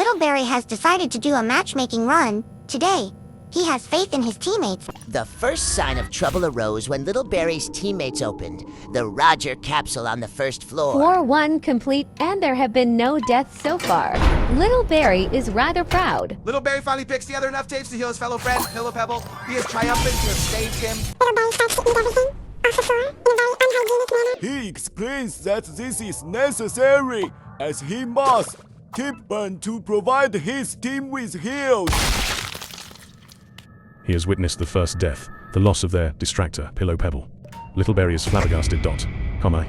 Little Barry has decided to do a matchmaking run today. He has faith in his teammates. The first sign of trouble arose when Little Barry's teammates opened the Roger capsule on the first floor. 4-1 complete, and there have been no deaths so far. Little Barry is rather proud. Little Barry finally picks together enough tapes to heal his fellow friend, Pillow Pebble. He is triumphant to have saved him. Little Barry starts to eat everything off the floor in a very unhygienic manner. He explains that this is necessary, as he must keep on to provide his team with heals. He has witnessed the first death, the loss of their distractor, Pillow Pebble. Little Barry is flabbergasted.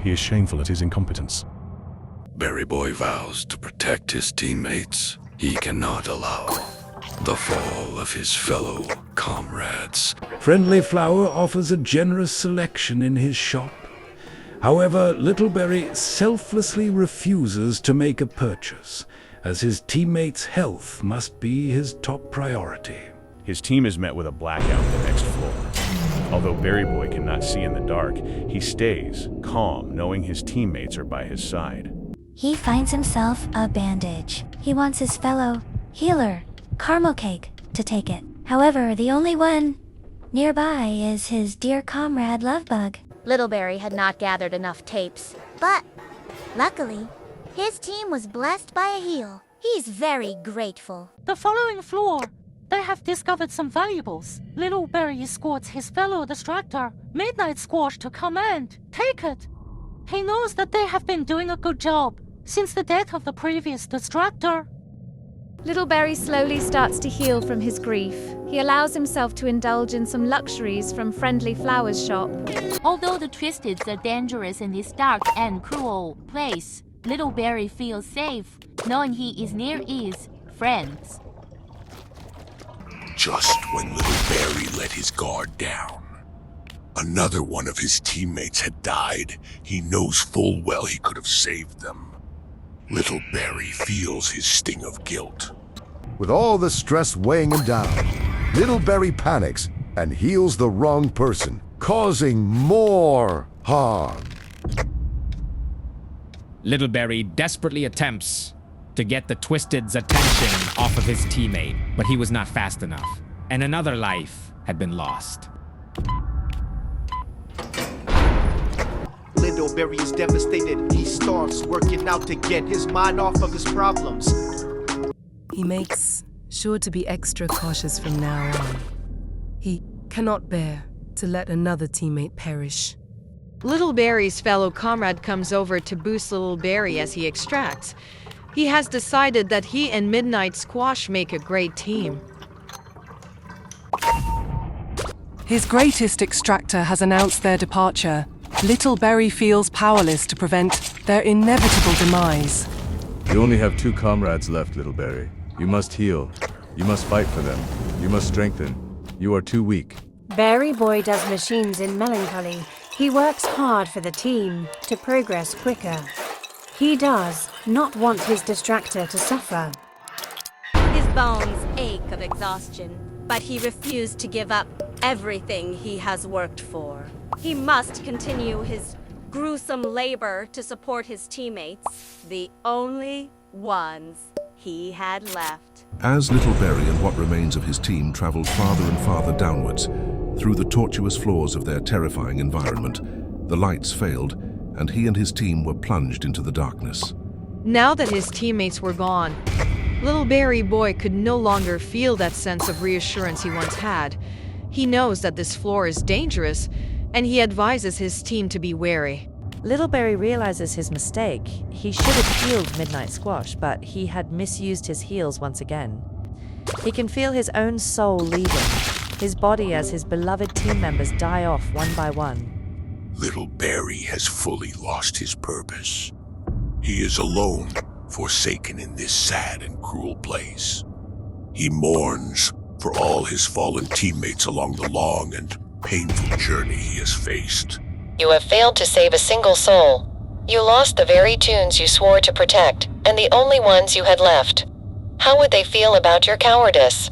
He is shameful at his incompetence. Barry Boy vows to protect his teammates. He cannot allow the fall of his fellow comrades. Friendly Flower offers a generous selection in his shop. However, Little Barry selflessly refuses to make a purchase, as his teammates' health must be his top priority. His team is met with a blackout the next floor. Although Barry Boy cannot see in the dark, he stays calm, knowing his teammates are by his side. He finds himself a bandage. He wants his fellow healer, Caramel Cake, to take it. However, the only one nearby is his dear comrade Lovebug. Little Barry had not gathered enough tapes, but luckily, his team was blessed by a heal. He's very grateful. The following floor, they have discovered some valuables. Little Barry escorts his fellow distractor, Midnight Squash, to come and take it. He knows that they have been doing a good job since the death of the previous distractor. Little Barry slowly starts to heal from his grief. He allows himself to indulge in some luxuries from Friendly Flower's shop. Although the Twisteds are dangerous in this dark and cruel place, Little Barry feels safe, knowing he is near his friends. Just when Little Barry let his guard down, another one of his teammates had died. He knows full well he could have saved them. Little Barry feels his sting of guilt. With all the stress weighing him down, Little Barry panics and heals the wrong person, causing more harm. Little Barry desperately attempts to get the Twisted's attention off of his teammate, but he was not fast enough, and another life had been lost. Little Barry is devastated. He starts working out to get his mind off of his problems. He makes sure to be extra cautious from now on. He cannot bear to let another teammate perish. Little Barry's fellow comrade comes over to boost Little Barry as he extracts. He has decided that he and Midnight Squash make a great team. His greatest extractor has announced their departure. Little Barry feels powerless to prevent their inevitable demise. You only have 2 comrades left, Little Barry. You must heal. You must fight for them. You must strengthen. You are too weak. Barry Boy does machines in melancholy. He works hard for the team to progress quicker. He does not want his distractor to suffer. His bones ache of exhaustion, but he refused to give up everything he has worked for. He must continue his gruesome labor to support his teammates, the only ones he had left. As Little Barry and what remains of his team traveled farther and farther downwards, through the tortuous floors of their terrifying environment, the lights failed, and he and his team were plunged into the darkness. Now that his teammates were gone, Little Barry Boy could no longer feel that sense of reassurance he once had. He knows that this floor is dangerous, and he advises his team to be wary. Little Barry realizes his mistake. He should have healed Midnight Squash, but he had misused his heals once again. He can feel his own soul leaving, his body as his beloved team members die off one by one. Little Barry has fully lost his purpose. He is alone, forsaken in this sad and cruel place. He mourns for all his fallen teammates along the long and painful journey he has faced. You have failed to save a single soul. You lost the very tunes you swore to protect, and the only ones you had left. How would they feel about your cowardice?